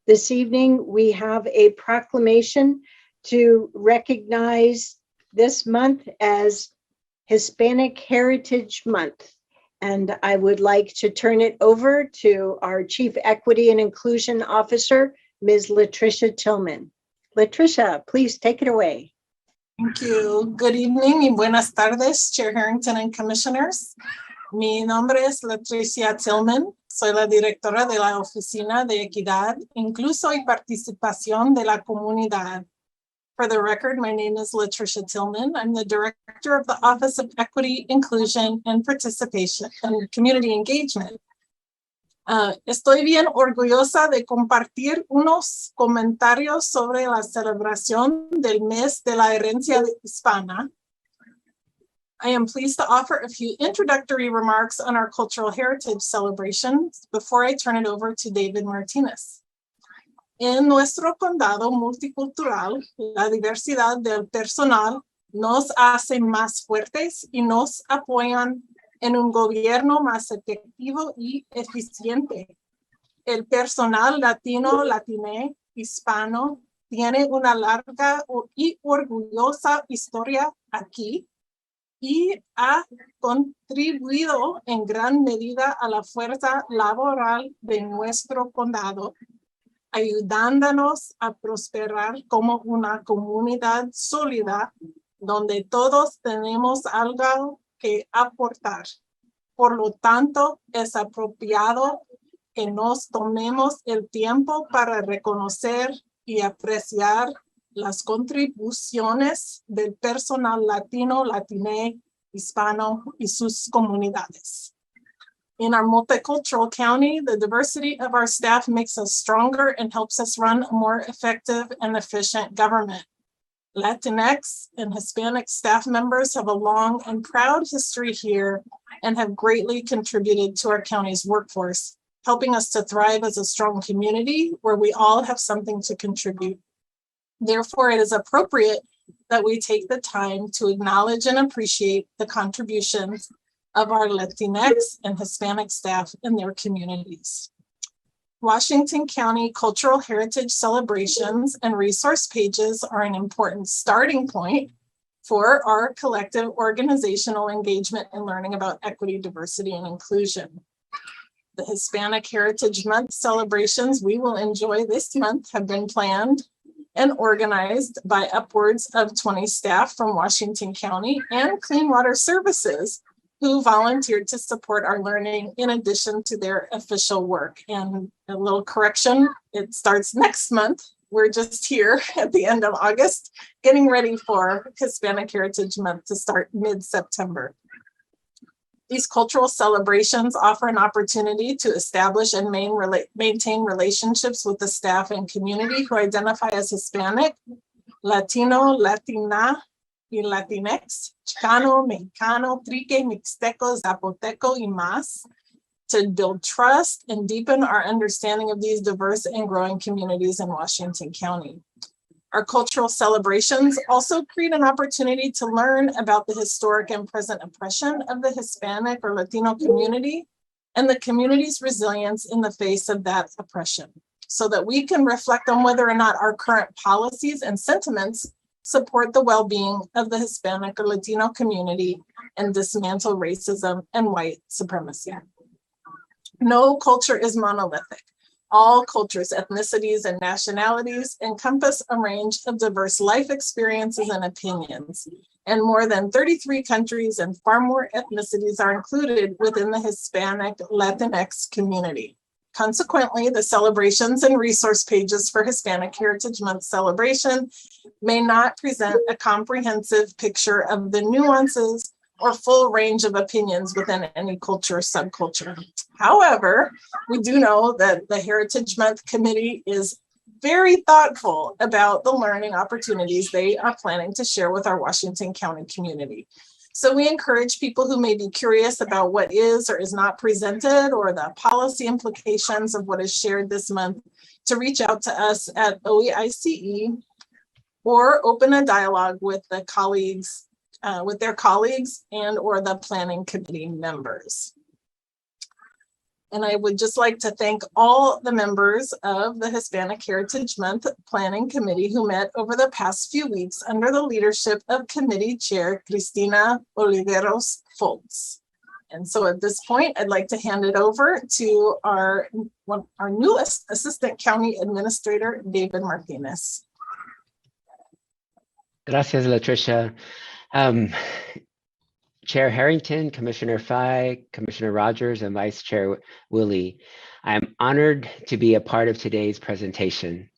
This evening, we have a proclamation to recognize this month as Hispanic Heritage Month. And I would like to turn it over to our Chief Equity and Inclusion Officer, Ms. Latricia Tillman. Latricia, please take it away. Thank you. Good evening y buenas tardes, Chair Harrington and Commissioners. Mi nombre es Latricia Tillman. Soy la directora de la Oficina de Equidad, Incluso y Participación de la Comunidad. For the record, my name is Latricia Tillman. I'm the director of the Office of Equity, Inclusion, and Participation and Community Engagement. Estoy bien orgullosa de compartir unos comentarios sobre la celebración del mes de la herencia hispana. I am pleased to offer a few introductory remarks on our cultural heritage celebrations before I turn it over to David Martinez. En nuestro condado multicultural, la diversidad del personal nos hace más fuertes y nos apoyan en un gobierno más efectivo y eficiente. El personal latino, latine, hispano tiene una larga y orgullosa historia aquí y ha contribuido en gran medida a la fuerza laboral de nuestro condado, ayudándonos a prosperar como una comunidad sólida donde todos tenemos algo que aportar. Por lo tanto, es apropiado que nos tomemos el tiempo para reconocer y apreciar las contribuciones del personal latino, latine, hispano y sus comunidades. In our multicultural county, the diversity of our staff makes us stronger and helps us run a more effective and efficient government. Latinx and Hispanic staff members have a long and proud history here and have greatly contributed to our county's workforce, helping us to thrive as a strong community where we all have something to contribute. Therefore, it is appropriate that we take the time to acknowledge and appreciate the contributions of our Latinx and Hispanic staff in their communities. Washington County Cultural Heritage celebrations and resource pages are an important starting point for our collective organizational engagement in learning about equity, diversity, and inclusion. The Hispanic Heritage Month celebrations we will enjoy this month have been planned and organized by upwards of 20 staff from Washington County and Clean Water Services who volunteered to support our learning in addition to their official work. And a little correction, it starts next month. We're just here at the end of August, getting ready for Hispanic Heritage Month to start mid-September. These cultural celebrations offer an opportunity to establish and maintain relationships with the staff and community who identify as Hispanic, Latino, Latina, y Latinx, Chicano, Mexicano, Trique, Mixteco, Zapoteco, y más, to build trust and deepen our understanding of these diverse and growing communities in Washington County. Our cultural celebrations also create an opportunity to learn about the historic and present oppression of the Hispanic or Latino community and the community's resilience in the face of that oppression, so that we can reflect on whether or not our current policies and sentiments support the well-being of the Hispanic or Latino community and dismantle racism and white supremacy. No culture is monolithic. All cultures, ethnicities, and nationalities encompass a range of diverse life experiences and opinions, and more than 33 countries and far more ethnicities are included within the Hispanic Latinx community. Consequently, the celebrations and resource pages for Hispanic Heritage Month celebration may not present a comprehensive picture of the nuances or full range of opinions within any culture or subculture. However, we do know that the Heritage Month Committee is very thoughtful about the learning opportunities they are planning to share with our Washington County community. So we encourage people who may be curious about what is or is not presented or the policy implications of what is shared this month to reach out to us at OEICE or open a dialogue with the colleagues, with their colleagues and or the planning committee members. And I would just like to thank all the members of the Hispanic Heritage Month Planning Committee who met over the past few weeks under the leadership of Committee Chair Cristina Oliveros Foltz. And so at this point, I'd like to hand it over to our newest Assistant County Administrator, David Martinez. Gracias, Latricia. Chair Harrington, Commissioner Fye, Commissioner Rogers, and Vice Chair Willie, I am honored to be a part of today's presentation.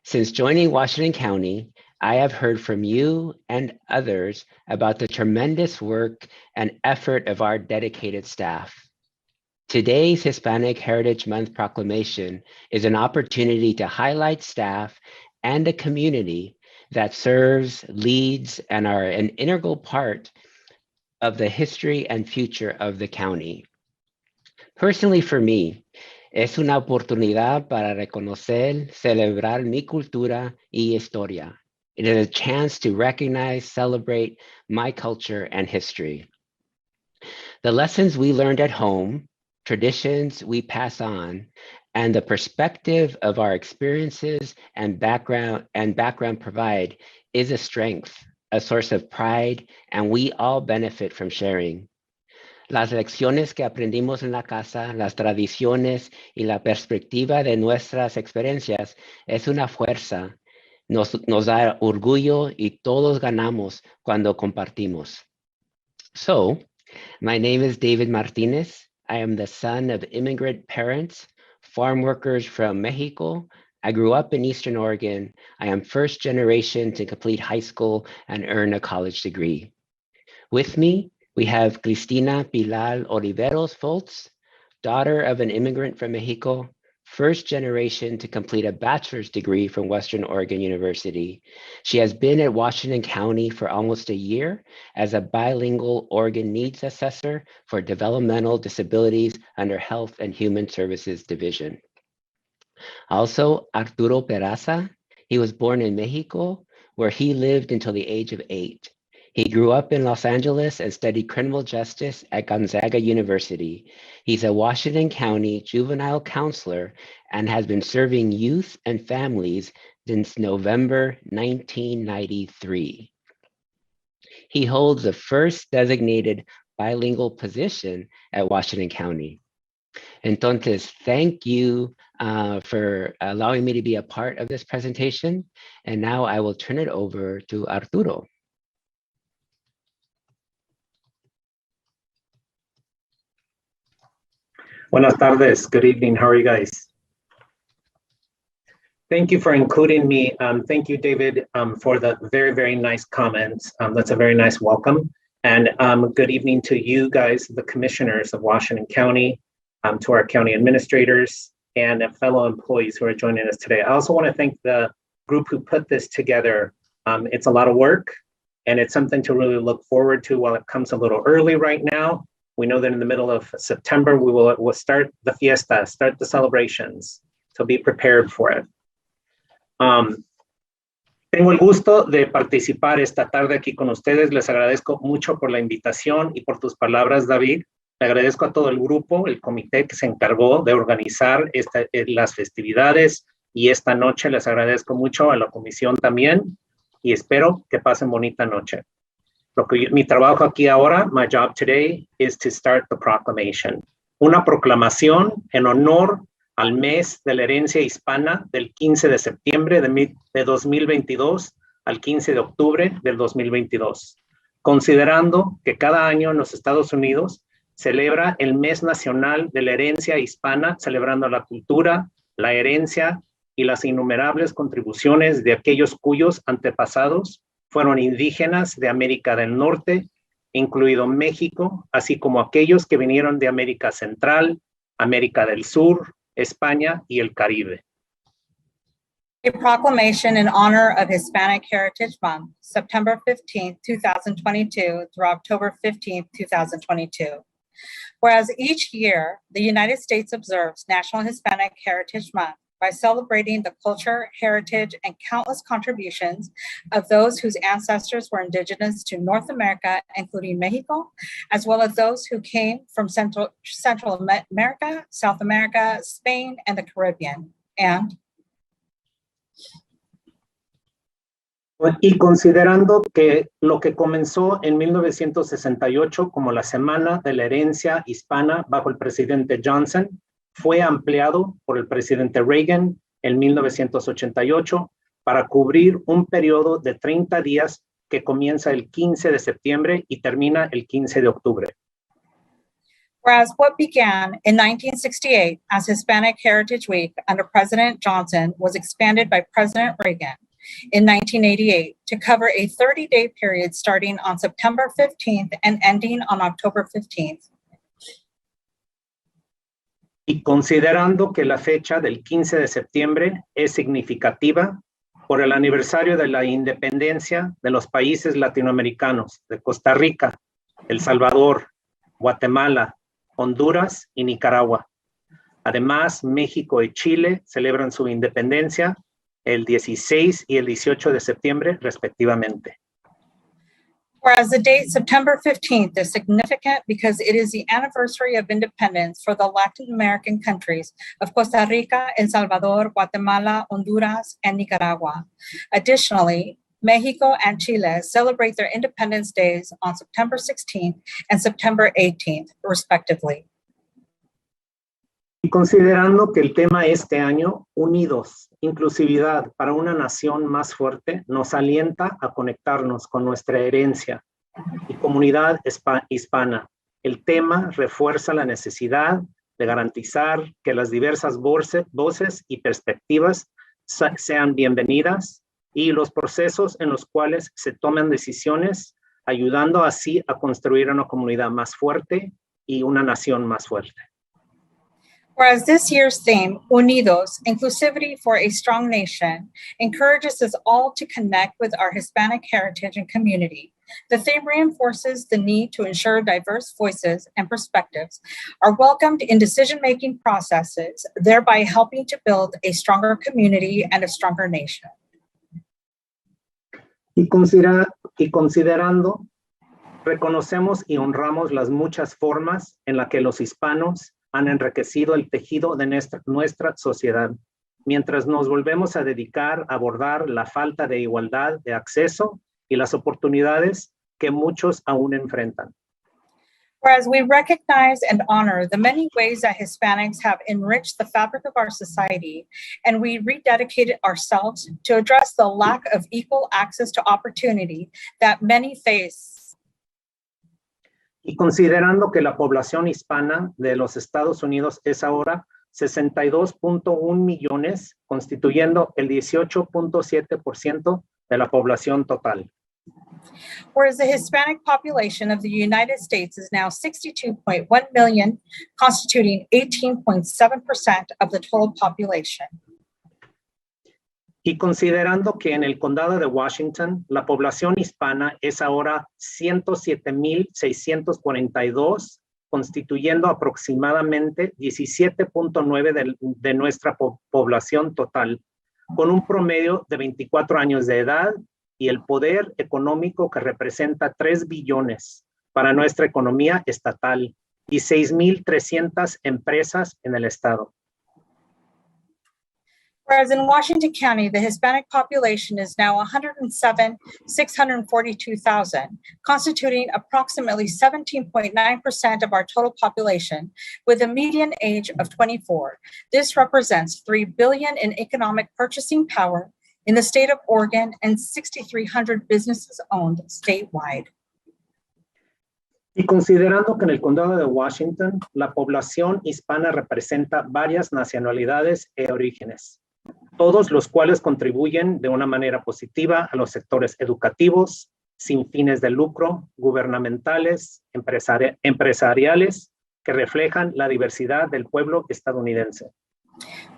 Since joining Washington County, I have heard from you and others about the tremendous work and effort of our dedicated staff. Today's Hispanic Heritage Month proclamation is an opportunity to highlight staff and the community that serves, leads, and are an integral part of the history and future of the county. Personally, for me, es una oportunidad para reconocer, celebrar mi cultura y historia. It is a chance to recognize, celebrate my culture and history. The lessons we learned at home, traditions we pass on, and the perspective of our experiences and background provide is a strength, a source of pride, and we all benefit from sharing. Las lecciones que aprendimos en la casa, las tradiciones y la perspectiva de nuestras experiencias es una fuerza, nos da orgullo y todos ganamos cuando compartimos. So, my name is David Martinez. I am the son of immigrant parents, farm workers from Mexico. I grew up in Eastern Oregon. I am first generation to complete high school and earn a college degree. With me, we have Cristina Pilar Oliveros Foltz, daughter of an immigrant from Mexico, first generation to complete a bachelor's degree from Western Oregon University. She has been at Washington County for almost a year as a bilingual Oregon Needs Assessor for Developmental Disabilities under Health and Human Services Division. Also, Arturo Peraza, he was born in Mexico, where he lived until the age of 8. He grew up in Los Angeles and studied criminal justice at Gonzaga University. He's a Washington County juvenile counselor and has been serving youth and families since November 1993. He holds the first designated bilingual position at Washington County. Entonces, thank you for allowing me to be a part of this presentation. And now I will turn it over to Arturo. Buenas tardes. Good evening. How are you guys? Thank you for including me. Thank you, David, for the very, very nice comments. That's a very nice welcome. And good evening to you guys, the commissioners of Washington County, to our county administrators and fellow employees who are joining us today. I also want to thank the group who put this together. It's a lot of work and it's something to really look forward to while it comes a little early right now. We know that in the middle of September, we'll start the fiesta, start the celebrations. So be prepared for it. Tengo el gusto de participar esta tarde aquí con ustedes. Les agradezco mucho por la invitación y por tus palabras, David. Le agradezco a todo el grupo, el comité que se encargó de organizar las festividades y esta noche. Les agradezco mucho a la comisión también y espero que pasen bonita noche. Mi trabajo aquí ahora, my job today, is to start the proclamation. Una proclamación en honor al mes de la herencia hispana del 15 de septiembre de 2022 al 15 de octubre del 2022. Considerando que cada año en los Estados Unidos celebra el mes nacional de la herencia hispana, celebrando la cultura, la herencia y las innumerables contribuciones de aquellos cuyos antepasados fueron indígenas de América del Norte, incluido México, así como aquellos que vinieron de América Central, América del Sur, España y el Caribe. A proclamation in honor of Hispanic Heritage Month, September 15th, 2022 through October 15th, 2022. Whereas each year, the United States observes National Hispanic Heritage Month by celebrating the culture, heritage, and countless contributions of those whose ancestors were indigenous to North America, including Mexico, as well as those who came from Central America, South America, Spain, and the Caribbean. And y considerando que lo que comenzó en 1968 como la Semana de la Herencia Hispana bajo el presidente Johnson, fue ampliado por el presidente Reagan en 1988 para cubrir un periodo de 30 días que comienza el 15 de septiembre y termina el 15 de octubre. whereas what began in 1968 as Hispanic Heritage Week under President Johnson was expanded by President Reagan in 1988 to cover a 30-day period starting on September 15th and ending on October 15th. Y considerando que la fecha del 15 de septiembre es significativa por el aniversario de la independencia de los países latinoamericanos de Costa Rica, El Salvador, Guatemala, Honduras y Nicaragua. Además, México y Chile celebran su independencia el 16 y el 18 de septiembre, respectivamente. Whereas the date September 15th is significant because it is the anniversary of independence for the Latin American countries of Costa Rica, El Salvador, Guatemala, Honduras, and Nicaragua. Additionally, Mexico and Chile celebrate their independence days on September 16th and September 18th, respectively. Y considerando que el tema este año, Unidos, Inclusividad para una nación más fuerte, nos alienta a conectarnos con nuestra herencia y comunidad hispana. El tema refuerza la necesidad de garantizar que las diversas voces y perspectivas sean bienvenidas y los procesos en los cuales se toman decisiones, ayudando así a construir una comunidad más fuerte y una nación más fuerte. Whereas this year's theme, Unidos, Inclusivity for a Strong Nation, encourages us all to connect with our Hispanic heritage and community. The theme reinforces the need to ensure diverse voices and perspectives are welcomed in decision-making processes, thereby helping to build a stronger community and a stronger nation. Y considerando, reconocemos y honramos las muchas formas en las que los hispanos han enriquecido el tejido de nuestra sociedad, mientras nos volvemos a dedicar a abordar la falta de igualdad de acceso y las oportunidades que muchos aún enfrentan. Whereas we recognize and honor the many ways that Hispanics have enriched the fabric of our society, and we rededicated ourselves to address the lack of equal access to opportunity that many face. Y considerando que la población hispana de los Estados Unidos es ahora 62.1 millones, constituyendo el 18.7% de la población total. Whereas the Hispanic population of the United States is now 62.1 million, constituting 18.7% of the total population. Y considerando que en el condado de Washington la población hispana es ahora 107,642, constituyendo aproximadamente 17.9% de nuestra población total, con un promedio de 24 años de edad y el poder económico que representa 3 billones para nuestra economía estatal y 6,300 empresas en el estado. Whereas in Washington County, the Hispanic population is now 107,642,000, constituting approximately 17.9% of our total population, with a median age of 24. This represents $3 billion in economic purchasing power in the state of Oregon and 6,300 businesses owned statewide. Y considerando que en el condado de Washington la población hispana representa varias nacionalidades e orígenes, todos los cuales contribuyen de una manera positiva a los sectores educativos, sin fines de lucro, gubernamentales, empresariales, que reflejan la diversidad del pueblo estadounidense.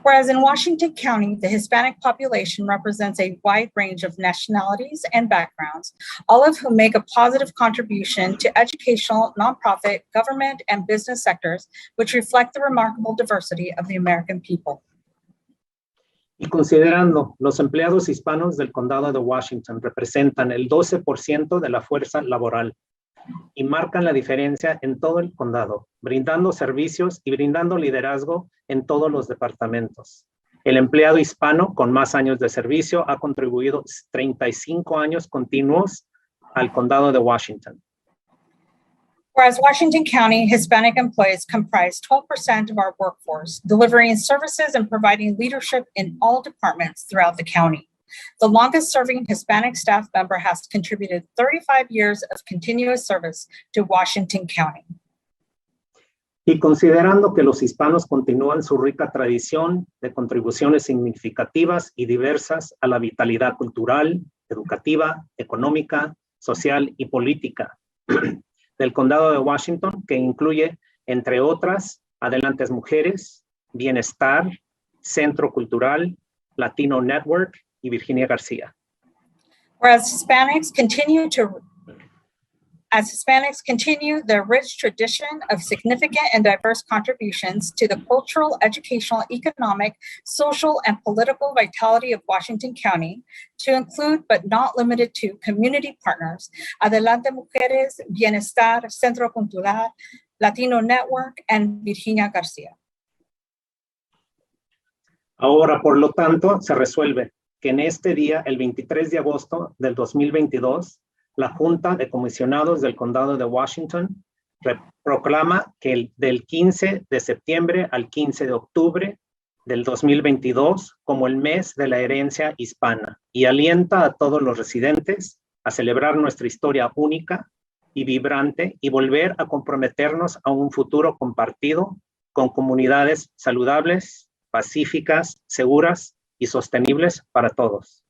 Whereas in Washington County, the Hispanic population represents a wide range of nationalities and backgrounds, all of whom make a positive contribution to educational, nonprofit, government, and business sectors, which reflect the remarkable diversity of the American people. Y considerando los empleados hispanos del condado de Washington representan el 12% de la fuerza laboral y marcan la diferencia en todo el condado, brindando servicios y brindando liderazgo en todos los departamentos. El empleado hispano con más años de servicio ha contribuido 35 años continuos al condado de Washington. Whereas Washington County Hispanic employees comprise 12% of our workforce, delivering services and providing leadership in all departments throughout the county. The longest serving Hispanic staff member has contributed 35 years of continuous service to Washington County. Y considerando que los hispanos continúan su rica tradición de contribuciones significativas y diversas a la vitalidad cultural, educativa, económica, social y política del condado de Washington, que incluye, entre otras, Adelantes Mujeres, Bienestar, Centro Cultural, Latino Network y Virginia García. Whereas Hispanics continue their rich tradition of significant and diverse contributions to the cultural, educational, economic, social, and political vitality of Washington County, to include but not limited to community partners, Adelante Mujeres, Bienestar, Centro Cultural, Latino Network, and Virginia García. Ahora, por lo tanto, se resuelve que en este día, el 23 de agosto del 2022, la Junta de Comisionados del Condado de Washington proclama que del 15 de septiembre al 15 de octubre del 2022 como el mes de la herencia hispana y alienta a todos los residentes a celebrar nuestra historia única y vibrante y volver a comprometernos a un futuro compartido con comunidades saludables, pacíficas, seguras y sostenibles para todos.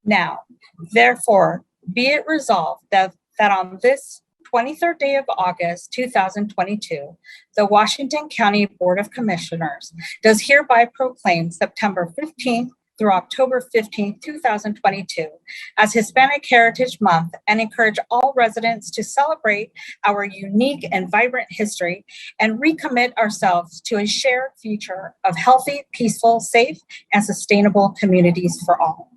Now, therefore, be it resolved that on this 23rd day of August, 2022, the Washington County Board of Commissioners does hereby proclaim September 15th through October 15th, 2022 as Hispanic Heritage Month and encourage all residents to celebrate our unique and vibrant history and recommit ourselves to a shared future of healthy, peaceful, safe, and sustainable communities for all.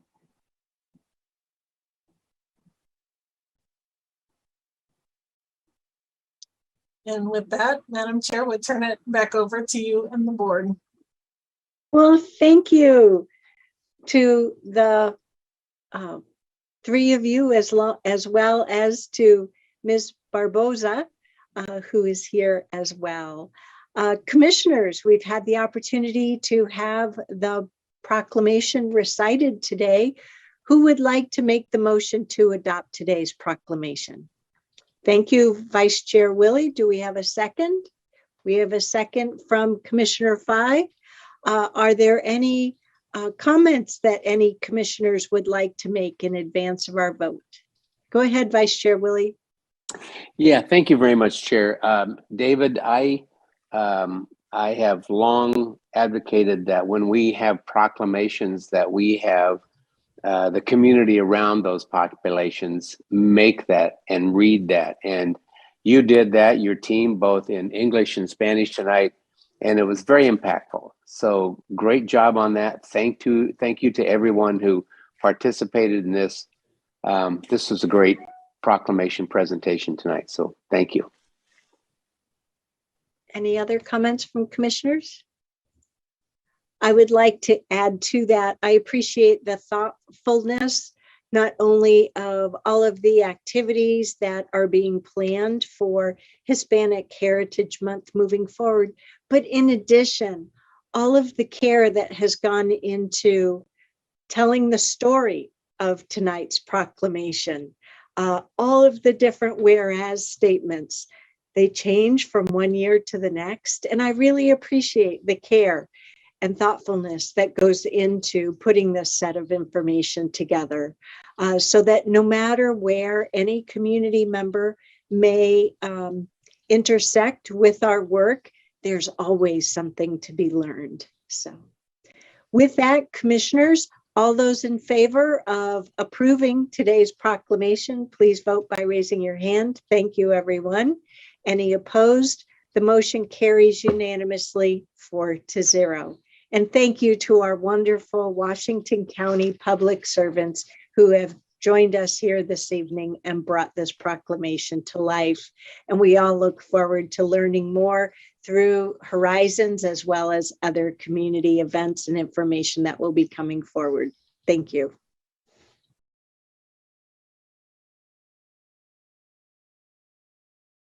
And with that, Madam Chair, we'll turn it back over to you and the board. Well, thank you to the three of you, as well as to Ms. Barboza, who is here as well. Commissioners, we've had the opportunity to have the proclamation recited today. Who would like to make the motion to adopt today's proclamation? Thank you, Vice Chair Willie. Do we have a second? We have a second from Commissioner Fye. Are there any comments that any commissioners would like to make in advance of our vote? Go ahead, Vice Chair Willie. Yeah, thank you very much, Chair. David, I have long advocated that when we have proclamations that we have the community around those populations make that and read that. And you did that, your team, both in English and Spanish tonight, and it was very impactful. So great job on that. Thank you to everyone who participated in this. This was a great proclamation presentation tonight, so thank you. Any other comments from commissioners? I would like to add to that, I appreciate the thoughtfulness, not only of all of the activities that are being planned for Hispanic Heritage Month moving forward, but in addition, all of the care that has gone into telling the story of tonight's proclamation, all of the different whereas statements, they change from one year to the next. And I really appreciate the care and thoughtfulness that goes into putting this set of information together, so that no matter where any community member may intersect with our work, there's always something to be learned. So with that, commissioners, all those in favor of approving today's proclamation, please vote by raising your hand. Thank you, everyone. Any opposed? The motion carries unanimously 4-0. And thank you to our wonderful Washington County public servants who have joined us here this evening and brought this proclamation to life. And we all look forward to learning more through Horizons, as well as other community events and information that will be coming forward. Thank you.